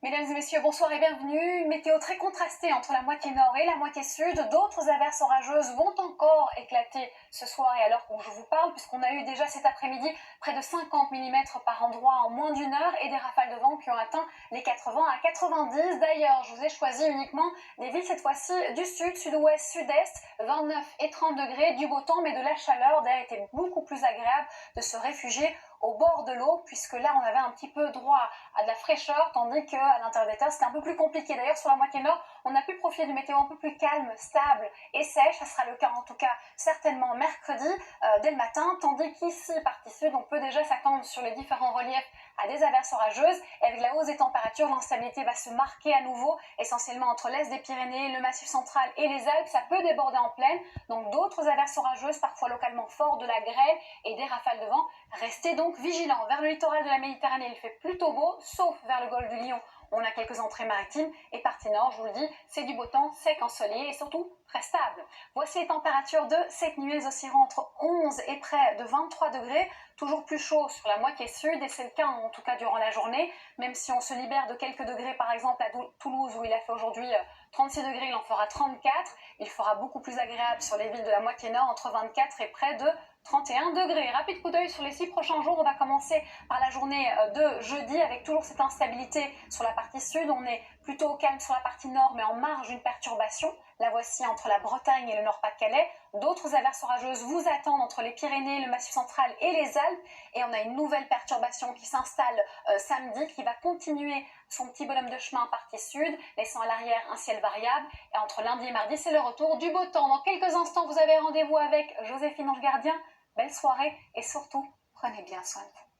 Mesdames et messieurs, bonsoir et bienvenue. Une météo très contrastée entre la moitié nord et la moitié sud. D'autres averses orageuses vont encore éclater ce soir et à l'heure où je vous parle, puisqu'on a eu déjà cet après-midi près de 50 mm par endroit en moins d'une heure et des rafales de vent qui ont atteint les 80 à 90. D'ailleurs, je vous ai choisi uniquement des villes cette fois-ci du sud, sud-ouest, sud-est, 29 et 30 degrés, du beau temps mais de la chaleur. D'ailleurs, il était beaucoup plus agréable de se réfugier au bord de l'eau, puisque là on avait un petit peu droit à de la fraîcheur, tandis qu'à l'intérieur des terres c'était un peu plus compliqué. D'ailleurs sur la moitié nord, on a pu profiter d'une météo un peu plus calme, stable et sèche. Ça sera le cas en tout cas certainement mercredi dès le matin, tandis qu'ici, partie sud, on peut déjà s'attendre sur les différents reliefs à des averses orageuses. Et avec la hausse des températures, l'instabilité va se marquer à nouveau, essentiellement entre l'est des Pyrénées, le Massif central et les Alpes. Ça peut déborder en plaine, donc d'autres averses orageuses, parfois localement fortes, de la grêle et des rafales de vent. Restez donc vigilants. Vers le littoral de la Méditerranée, il fait plutôt beau, sauf vers le golfe du Lion. On a quelques entrées maritimes et partie nord, je vous le dis, c'est du beau temps, sec, ensoleillé et surtout très stable. Voici les températures de cette nuit. Elles oscilleront entre 11 et près de 23 degrés, toujours plus chaud sur la moitié sud et c'est le cas en tout cas durant la journée, même si on se libère de quelques degrés par exemple à Toulouse où il a fait aujourd'hui 36 degrés, il en fera 34. Il fera beaucoup plus agréable sur les villes de la moitié nord entre 24 et près de 31 degrés. Rapide coup d'œil sur les 6 prochains jours. On va commencer par la journée de jeudi avec toujours cette instabilité sur la partie sud. On est plutôt au calme sur la partie nord mais en marge d'une perturbation. La voici entre la Bretagne et le Nord-Pas-de-Calais. D'autres averses orageuses vous attendent entre les Pyrénées, le Massif central et les Alpes. Et on a une nouvelle perturbation qui s'installe samedi, qui va continuer son petit bonhomme de chemin partie sud, laissant à l'arrière un ciel variable. Et entre lundi et mardi, c'est le retour du beau temps. Dans quelques instants, vous avez rendez-vous avec Joséphine Ange Gardien. Belle soirée et surtout, prenez bien soin de vous.